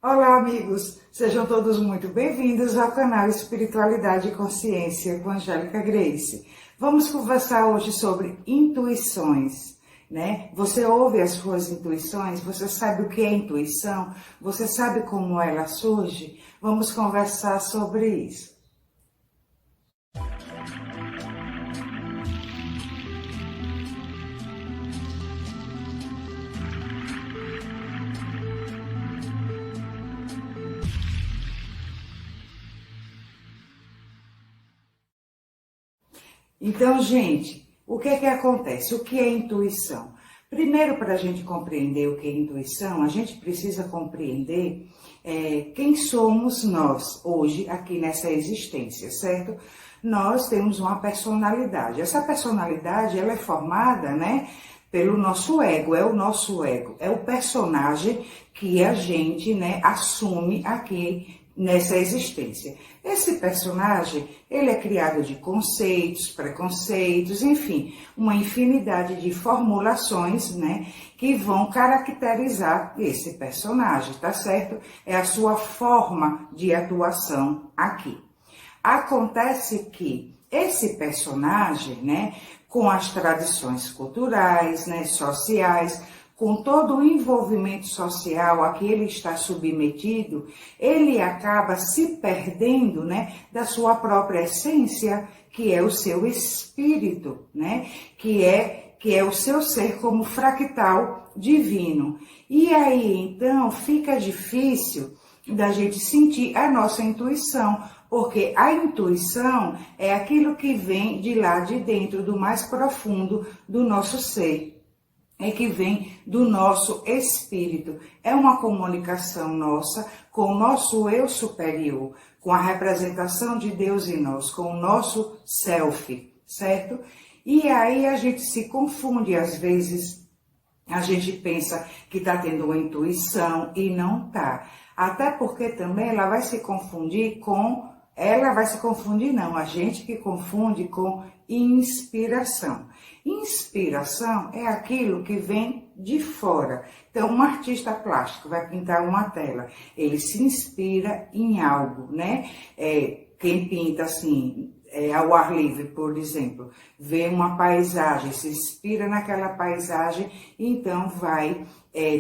Olá, amigos! Sejam todos muito bem-vindos ao canal Espiritualidade e Consciência com Angélica Grace. Vamos conversar hoje sobre intuições, né? Você ouve as suas intuições? Você sabe o que é intuição? Você sabe como ela surge? Vamos conversar sobre isso. Então, gente, o que é que acontece? O que é intuição? Primeiro, para a gente compreender o que é intuição, a gente precisa compreender quem somos nós hoje aqui nessa existência, certo? Nós temos uma personalidade. Essa personalidade, ela é formada, né, pelo nosso ego, é o nosso ego, é o personagem que a gente, né, assume aqui nessa existência. Esse personagem, ele é criado de conceitos, preconceitos, enfim, uma infinidade de formulações, né, que vão caracterizar esse personagem, tá certo? É a sua forma de atuação aqui. Acontece que esse personagem, né, com as tradições culturais, né, sociais, com todo o envolvimento social a que ele está submetido, ele acaba se perdendo, né, da sua própria essência, que é o seu espírito, né, que é o seu ser como fractal divino. E aí, então, fica difícil da gente sentir a nossa intuição, porque a intuição é aquilo que vem de lá de dentro, do mais profundo do nosso ser. É que vem do nosso espírito. É uma comunicação nossa com o nosso eu superior, com a representação de Deus em nós, com o nosso self, certo? E aí a gente se confunde, às vezes a gente pensa que está tendo uma intuição e não está. Até porque também ela vai se confundir não, a gente que confunde com inspiração. Inspiração é aquilo que vem de fora. Então, um artista plástico vai pintar uma tela, ele se inspira em algo, né? Quem pinta assim, ao ar livre, por exemplo, vê uma paisagem, se inspira naquela paisagem, então vai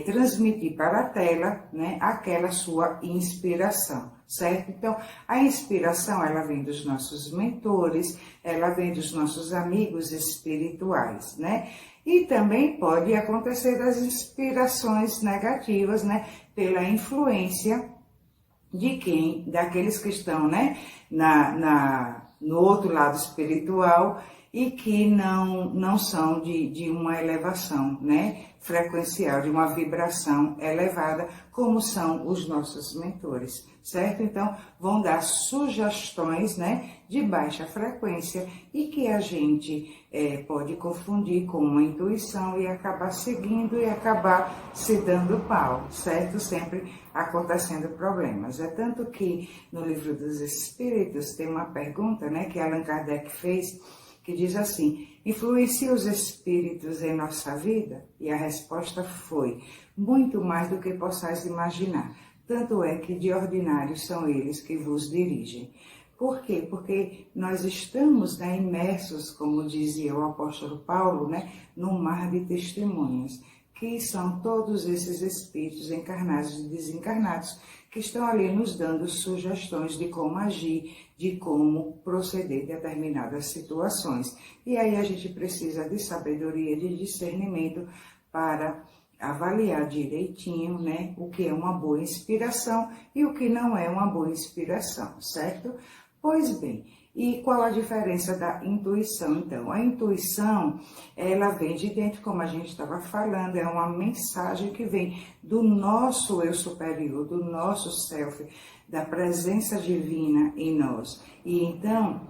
transmitir para a tela, né, aquela sua inspiração, certo? Então, a inspiração, ela vem dos nossos mentores, ela vem dos nossos amigos espirituais, né? E também pode acontecer das inspirações negativas, né, pela influência daqueles que estão, né, no outro lado espiritual e que não são de uma elevação, né, frequencial, de uma vibração elevada, como são os nossos mentores, certo? Então, vão dar sugestões, né, de baixa frequência e que a gente pode confundir com uma intuição e acabar seguindo e acabar se dando pau, certo? Sempre acontecendo problemas. É tanto que no Livro dos Espíritos tem uma pergunta, né, que Allan Kardec fez, que diz assim: influencia os espíritos em nossa vida? E a resposta foi: muito mais do que possais imaginar. Tanto é que de ordinário são eles que vos dirigem. Por quê? Porque nós estamos, né, imersos, como dizia o apóstolo Paulo, né, num mar de testemunhas, que são todos esses espíritos encarnados e desencarnados, que estão ali nos dando sugestões de como agir, de como proceder em determinadas situações. E aí a gente precisa de sabedoria, de discernimento para avaliar direitinho, né, o que é uma boa inspiração e o que não é uma boa inspiração, certo? Pois bem, e qual a diferença da intuição, então? A intuição, ela vem de dentro, como a gente estava falando, é uma mensagem que vem do nosso eu superior, do nosso self, da presença divina em nós. E então,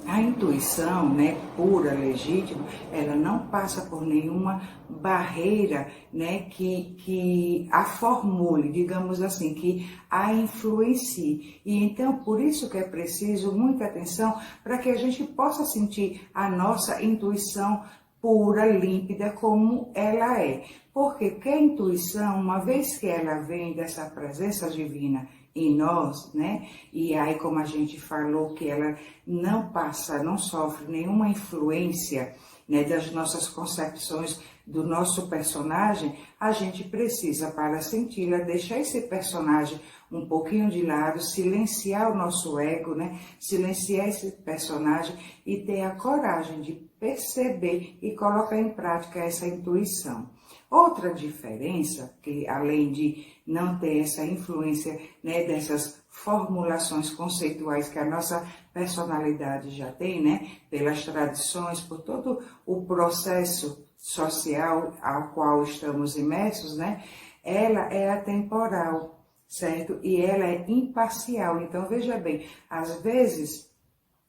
a intuição, né, pura, legítima, ela não passa por nenhuma barreira, né, que a formule, digamos assim, que a influencie. E então, por isso que é preciso muita atenção para que a gente possa sentir a nossa intuição pura, límpida, como ela é. Porque a intuição, uma vez que ela vem dessa presença divina em nós, né? E aí, como a gente falou, que ela não passa, não sofre nenhuma influência, né, das nossas concepções do nosso personagem, a gente precisa, para senti-la, deixar esse personagem um pouquinho de lado, silenciar o nosso ego, né? Silenciar esse personagem e ter a coragem de perceber e colocar em prática essa intuição. Outra diferença, que além de não ter essa influência, né, dessas formulações conceituais que a nossa personalidade já tem, né, pelas tradições, por todo o processo social ao qual estamos imersos, né, ela é atemporal, certo? E ela é imparcial. Então, veja bem, às vezes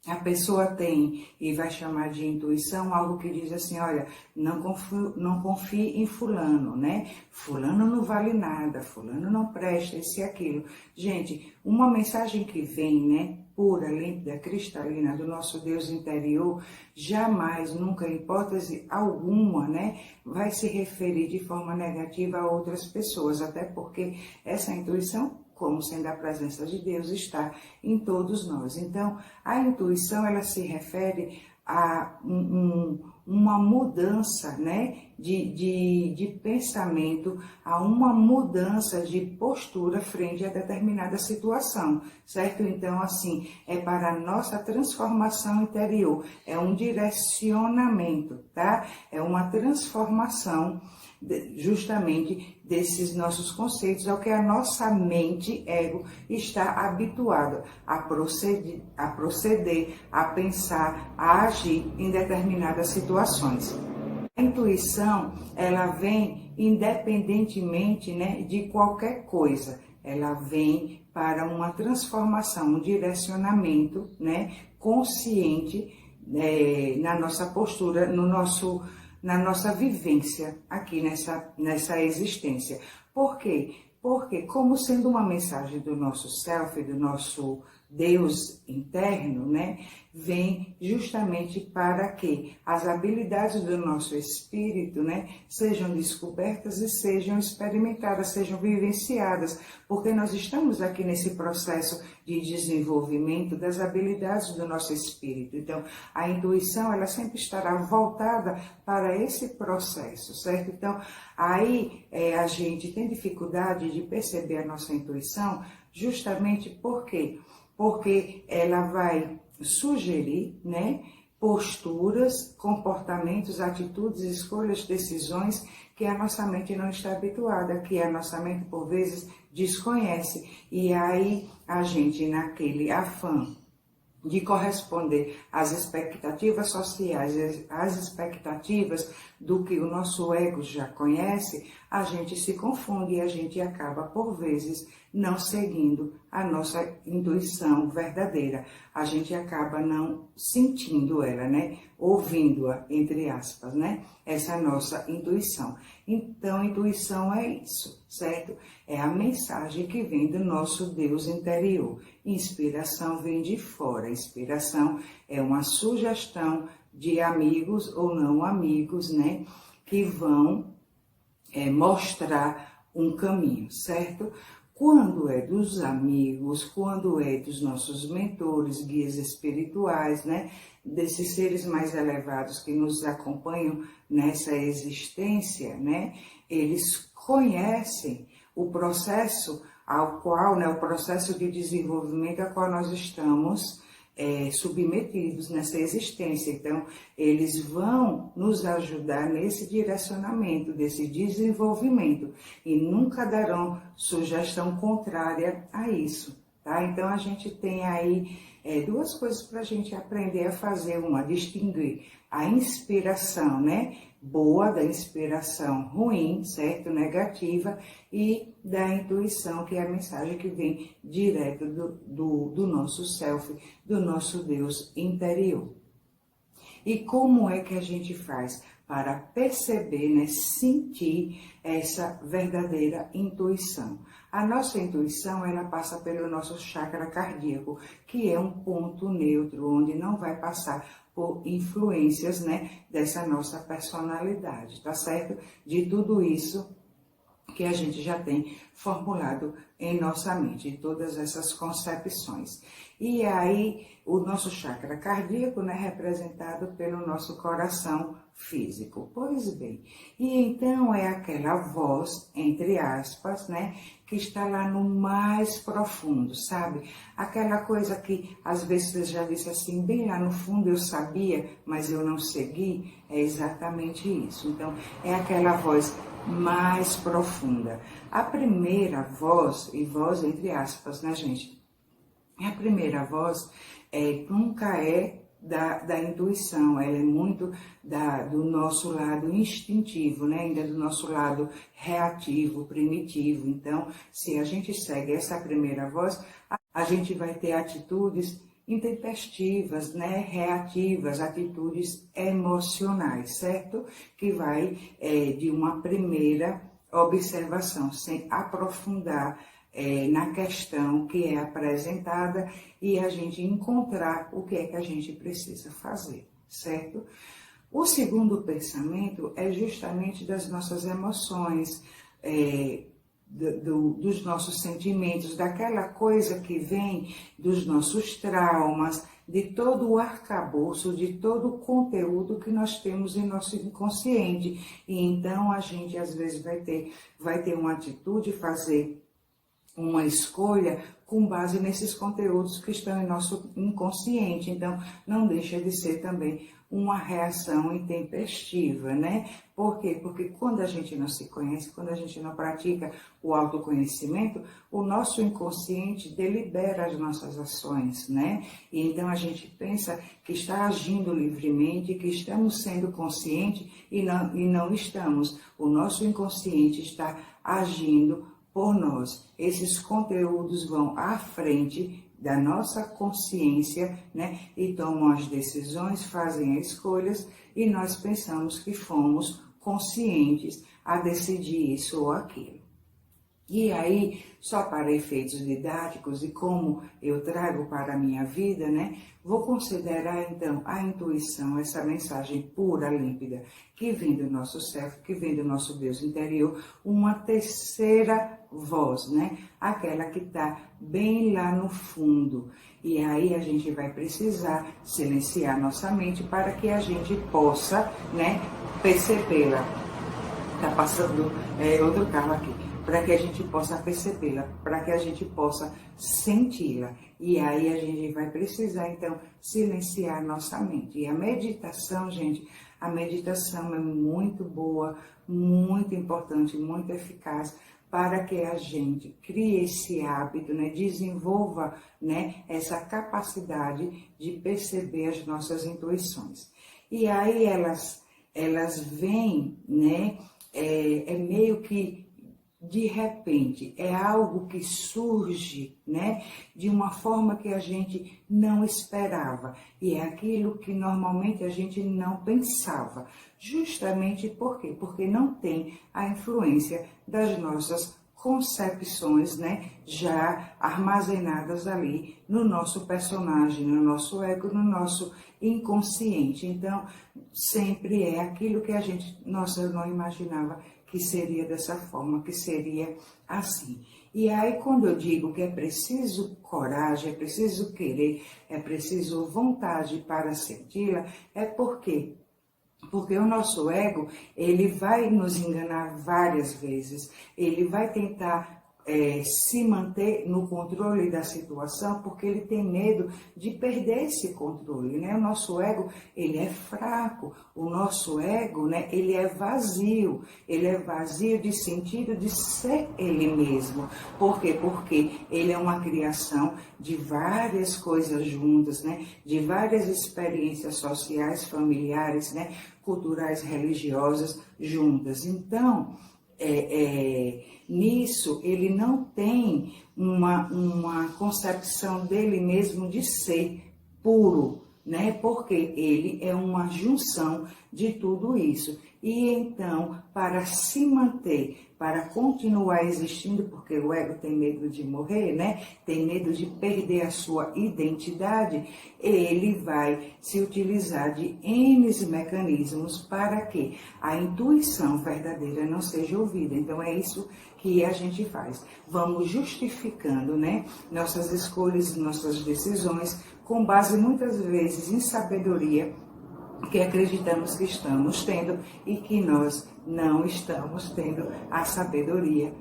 a pessoa tem, e vai chamar de intuição, algo que diz assim, olha, não confie em fulano, né? Fulano não vale nada, fulano não presta, isso e aquilo. Gente, uma mensagem que vem, né, pura, límpida, cristalina, do nosso Deus interior, jamais, nunca, em hipótese alguma, né, vai se referir de forma negativa a outras pessoas, até porque essa intuição, como sendo a presença de Deus, está em todos nós. Então, a intuição, ela se refere a uma mudança, né, de pensamento, a uma mudança de postura frente a determinada situação, certo? Então, assim, é para a nossa transformação interior, é um direcionamento, tá? É uma transformação justamente desses nossos conceitos, ao que a nossa mente, ego, está habituada a proceder, a pensar, a agir em determinadas situações. A intuição, ela vem independentemente, né, de qualquer coisa, ela vem para uma transformação, um direcionamento, né, consciente, na nossa postura, na nossa vivência aqui nessa existência. Por quê? Porque, como sendo uma mensagem do nosso self, do nosso Deus interno, né, vem justamente para que as habilidades do nosso espírito, né, sejam descobertas e sejam experimentadas, sejam vivenciadas, porque nós estamos aqui nesse processo de desenvolvimento das habilidades do nosso espírito. Então, a intuição, ela sempre estará voltada para esse processo, certo? Então, aí a gente tem dificuldade de perceber a nossa intuição justamente porque ela vai sugerir, né, posturas, comportamentos, atitudes, escolhas, decisões que a nossa mente não está habituada, que a nossa mente, por vezes, desconhece. E aí, a gente, naquele afã de corresponder às expectativas sociais, às expectativas do que o nosso ego já conhece, a gente se confunde e a gente acaba, por vezes, não seguindo a nossa intuição verdadeira. A gente acaba não sentindo ela, né? Ouvindo-a, entre aspas, né? Essa nossa intuição. Então, intuição é isso, certo? É a mensagem que vem do nosso Deus interior. Inspiração vem de fora. Inspiração é uma sugestão de amigos ou não amigos, né? Que vão mostrar um caminho, certo? Quando é dos amigos, quando é dos nossos mentores, guias espirituais, né? Desses seres mais elevados que nos acompanham nessa existência, né? Eles conhecem o processo ao qual, né? O processo de desenvolvimento ao qual nós estamos submetidos nessa existência. Então, eles vão nos ajudar nesse direcionamento, desse desenvolvimento, e nunca darão sugestão contrária a isso, tá? Então, a gente tem aí duas coisas para a gente aprender a fazer. Uma, distinguir a inspiração, né, boa da inspiração ruim, certo? Negativa, e da intuição, que é a mensagem que vem direto do nosso self, do nosso Deus interior. E como é que a gente faz para perceber, né, sentir essa verdadeira intuição? A nossa intuição, ela passa pelo nosso chakra cardíaco, que é um ponto neutro, onde não vai passar por influências, né, dessa nossa personalidade, tá certo? De tudo isso que a gente já tem formulado em nossa mente, em todas essas concepções. E aí, o nosso chakra cardíaco, né, representado pelo nosso coração físico. Pois bem, e então é aquela voz, entre aspas, né, que está lá no mais profundo, sabe? Aquela coisa que às vezes você já disse assim, bem lá no fundo eu sabia, mas eu não segui, é exatamente isso. Então, é aquela voz mais profunda. A primeira voz, e voz entre aspas, né, gente? A primeira voz nunca é da intuição, ela é muito do nosso lado instintivo, né? Ainda do nosso lado reativo, primitivo. Então, se a gente segue essa primeira voz, a gente vai ter atitudes intempestivas, né? Reativas, atitudes emocionais, certo? Que vai de uma primeira observação, sem aprofundar na questão que é apresentada e a gente encontrar o que é que a gente precisa fazer, certo? O segundo pensamento é justamente das nossas emoções, dos nossos sentimentos, daquela coisa que vem dos nossos traumas, de todo o arcabouço, de todo o conteúdo que nós temos em nosso inconsciente. E então a gente às vezes vai ter uma atitude, fazer uma escolha com base nesses conteúdos que estão em nosso inconsciente. Então, não deixa de ser também uma reação intempestiva, né? Por quê? Porque quando a gente não se conhece, quando a gente não pratica o autoconhecimento, o nosso inconsciente delibera as nossas ações, né? E então a gente pensa que está agindo livremente, que estamos sendo conscientes e não estamos. O nosso inconsciente está agindo por nós. Esses conteúdos vão à frente da nossa consciência, né? E tomam as decisões, fazem as escolhas e nós pensamos que fomos conscientes a decidir isso ou aquilo. E aí, só para efeitos didáticos e como eu trago para a minha vida, né? Vou considerar então a intuição, essa mensagem pura, límpida, que vem do nosso self, que vem do nosso Deus interior, uma terceira voz, né? Aquela que está bem lá no fundo. E aí a gente vai precisar silenciar nossa mente para que a gente possa, né, percebê-la. Tá passando outro carro aqui. Para que a gente possa percebê-la, para que a gente possa senti-la. E aí a gente vai precisar, então, silenciar nossa mente. E a meditação, gente, a meditação é muito boa, muito importante, muito eficaz para que a gente crie esse hábito, né, desenvolva, né, essa capacidade de perceber as nossas intuições. E aí elas vêm, né, é meio que de repente, é algo que surge, né, de uma forma que a gente não esperava. E é aquilo que normalmente a gente não pensava. Justamente por quê? Porque não tem a influência das nossas concepções, né, já armazenadas ali no nosso personagem, no nosso ego, no nosso inconsciente. Então, sempre é aquilo que a gente, nossa, eu não imaginava que seria dessa forma, que seria assim. E aí, quando eu digo que é preciso coragem, é preciso querer, é preciso vontade para senti-la, é porque o nosso ego, ele vai nos enganar várias vezes, ele vai tentar se manter no controle da situação, porque ele tem medo de perder esse controle, né? O nosso ego, ele é fraco, o nosso ego, né, ele é vazio de sentido de ser ele mesmo. Por quê? Porque ele é uma criação de várias coisas juntas, né? De várias experiências sociais, familiares, né? Culturais, religiosas juntas. Então, nisso ele não tem uma concepção dele mesmo de ser puro, né? Porque ele é uma junção de tudo isso. E então, para se manter, para continuar existindo, porque o ego tem medo de morrer, né? Tem medo de perder a sua identidade, ele vai se utilizar de N mecanismos para que a intuição verdadeira não seja ouvida. Então é isso que a gente faz. Vamos justificando, né, nossas escolhas, nossas decisões, com base muitas vezes em sabedoria, que acreditamos que estamos tendo e que nós não estamos tendo a sabedoria,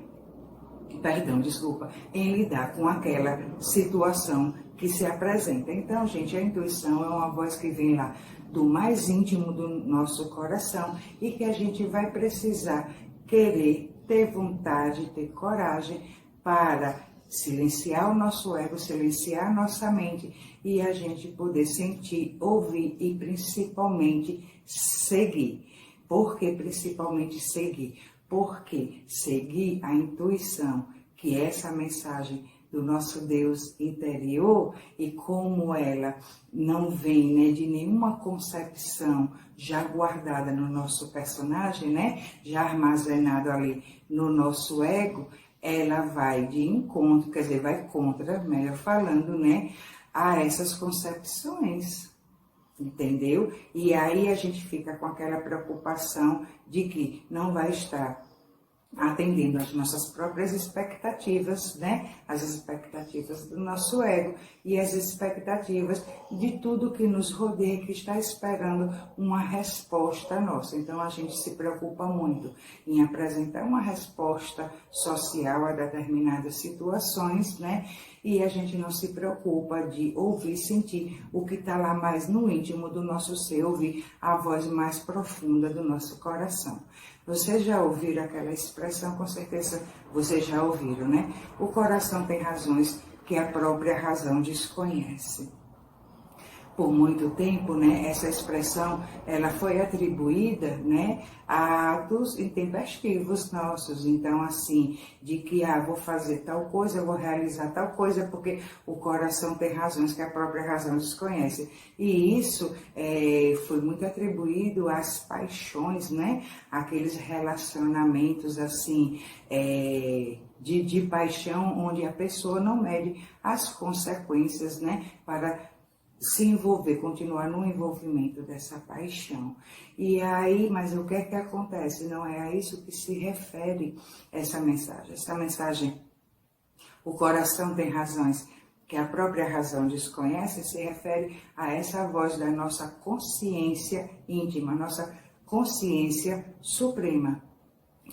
em lidar com aquela situação que se apresenta. Então, gente, a intuição é uma voz que vem lá do mais íntimo do nosso coração e que a gente vai precisar querer, ter vontade, ter coragem para silenciar o nosso ego, silenciar a nossa mente e a gente poder sentir, ouvir e principalmente seguir. Por que principalmente seguir? Porque seguir a intuição, que é essa mensagem do nosso Deus interior, e como ela não vem, né, de nenhuma concepção já guardada no nosso personagem, né, já armazenado ali no nosso ego, ela vai de encontro, quer dizer, vai contra, melhor falando, né, a essas concepções, entendeu? E aí a gente fica com aquela preocupação de que não vai estar atendendo às nossas próprias expectativas, né? As expectativas do nosso ego e as expectativas de tudo que nos rodeia, que está esperando uma resposta nossa. Então a gente se preocupa muito em apresentar uma resposta social a determinadas situações, né? E a gente não se preocupa de ouvir, sentir o que está lá mais no íntimo do nosso ser, ouvir a voz mais profunda do nosso coração. Vocês já ouviram aquela expressão, com certeza vocês já ouviram, né? O coração tem razões que a própria razão desconhece. Por muito tempo, né, essa expressão, ela foi atribuída, né, a atos intempestivos nossos. Então, assim, de que, vou fazer tal coisa, eu vou realizar tal coisa, porque o coração tem razões que a própria razão desconhece. E isso foi muito atribuído às paixões, né, aqueles relacionamentos, assim, de paixão, onde a pessoa não mede as consequências, né, para se envolver, continuar no envolvimento dessa paixão. E aí, mas o que é que acontece? Não é a isso que se refere essa mensagem. Essa mensagem, o coração tem razões que a própria razão desconhece, se refere a essa voz da nossa consciência íntima, nossa consciência suprema,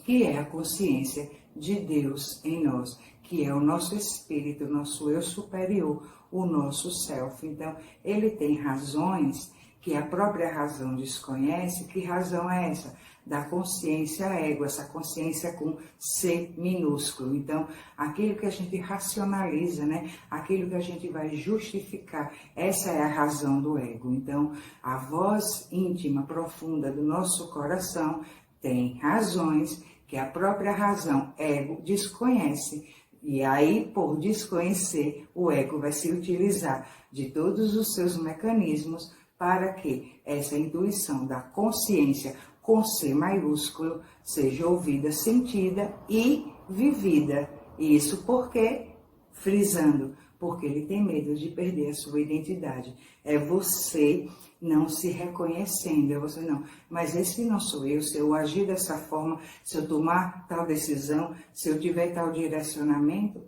que é a consciência de Deus em nós, que é o nosso espírito, o nosso eu superior, o nosso self. Então, ele tem razões que a própria razão desconhece. Que razão é essa? Da consciência ego, essa consciência com C minúsculo. Então, aquilo que a gente racionaliza, né? Aquilo que a gente vai justificar, essa é a razão do ego. Então, a voz íntima, profunda do nosso coração tem razões que a própria razão ego desconhece. E aí, por desconhecer, o ego vai se utilizar de todos os seus mecanismos para que essa intuição da consciência, com C maiúsculo, seja ouvida, sentida e vivida. E isso porque, frisando, porque ele tem medo de perder a sua identidade. É você não se reconhecendo, é você não. Mas esse não sou eu, se eu agir dessa forma, se eu tomar tal decisão, se eu tiver tal direcionamento,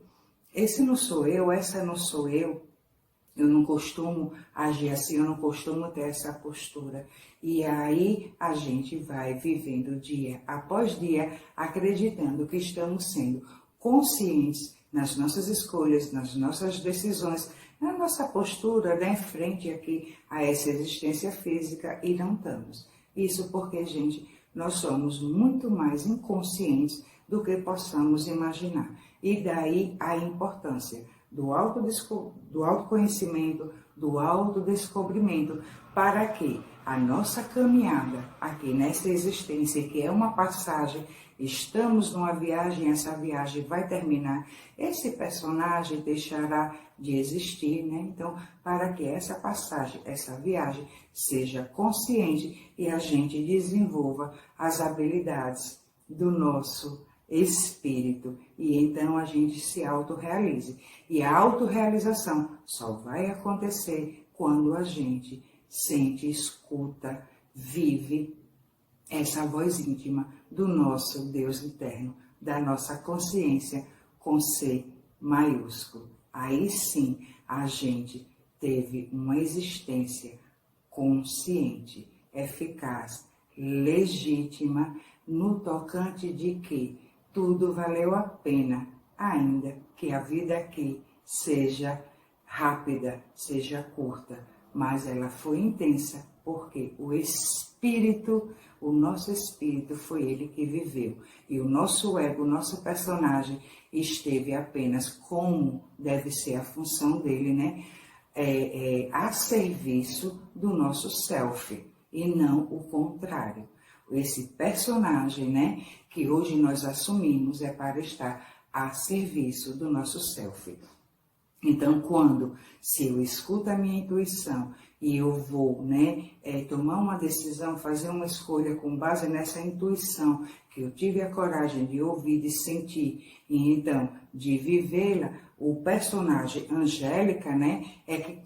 esse não sou eu, essa não sou eu. Eu não costumo agir assim, eu não costumo ter essa postura. E aí a gente vai vivendo dia após dia, acreditando que estamos sendo conscientes nas nossas escolhas, nas nossas decisões, na nossa postura, né, frente aqui a essa existência física, e não estamos. Isso porque, gente, nós somos muito mais inconscientes do que possamos imaginar. E daí a importância do autoconhecimento, do autodescobrimento, para que a nossa caminhada aqui nessa existência, que é uma passagem, estamos numa viagem, essa viagem vai terminar, esse personagem deixará de existir, né? Então, para que essa passagem, essa viagem seja consciente e a gente desenvolva as habilidades do nosso espírito. E então a gente se autorrealize. E a autorrealização só vai acontecer quando a gente sente, escuta, vive essa voz íntima do nosso Deus interno, da nossa consciência com C maiúsculo. Aí sim a gente teve uma existência consciente, eficaz, legítima, no tocante de que tudo valeu a pena, ainda que a vida aqui seja rápida, seja curta, mas ela foi intensa, porque o espírito, o nosso espírito foi ele que viveu. E o nosso ego, o nosso personagem, esteve apenas como deve ser a função dele, né? A serviço do nosso self, e não o contrário. Esse personagem, né, que hoje nós assumimos é para estar a serviço do nosso self. Então, se eu escuto a minha intuição e eu vou, né, tomar uma decisão, fazer uma escolha com base nessa intuição que eu tive a coragem de ouvir, de sentir e então de vivê-la, o personagem Angélica, né, é que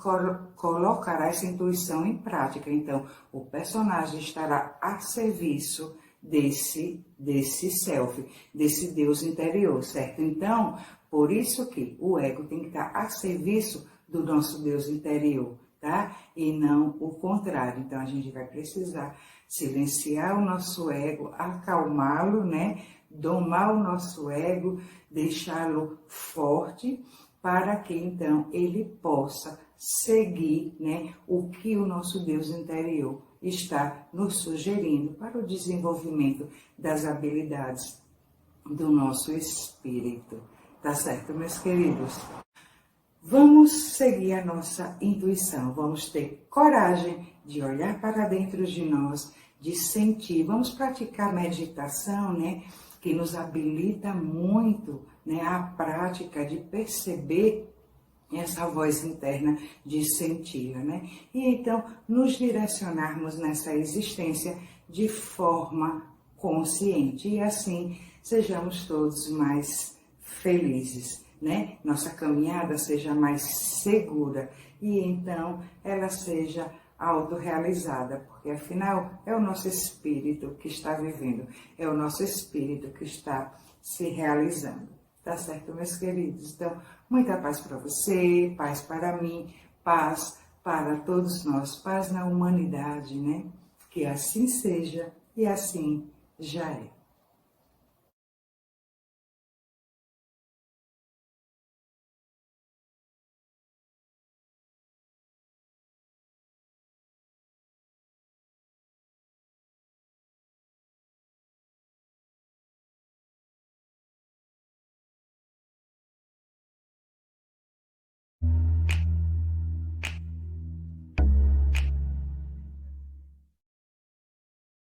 colocará essa intuição em prática. Então, o personagem estará a serviço desse self, desse Deus interior, certo? Então, por isso que o ego tem que estar a serviço do nosso Deus interior, tá? E não o contrário. Então, a gente vai precisar silenciar o nosso ego, acalmá-lo, né? Domar o nosso ego, deixá-lo forte, para que então ele possa seguir, né, o que o nosso Deus interior está nos sugerindo para o desenvolvimento das habilidades do nosso espírito. Tá certo, meus queridos? Vamos seguir a nossa intuição, vamos ter coragem de olhar para dentro de nós, de sentir. Vamos praticar meditação, né, que nos habilita muito, né, a prática de perceber essa voz interna, de senti-la, né? E então nos direcionarmos nessa existência de forma consciente e assim sejamos todos mais felizes, né? Nossa caminhada seja mais segura e então ela seja autorrealizada, porque afinal é o nosso espírito que está vivendo, é o nosso espírito que está se realizando. Tá certo, meus queridos? Então, muita paz para você, paz para mim, paz para todos nós, paz na humanidade, né? Que assim seja e assim já é.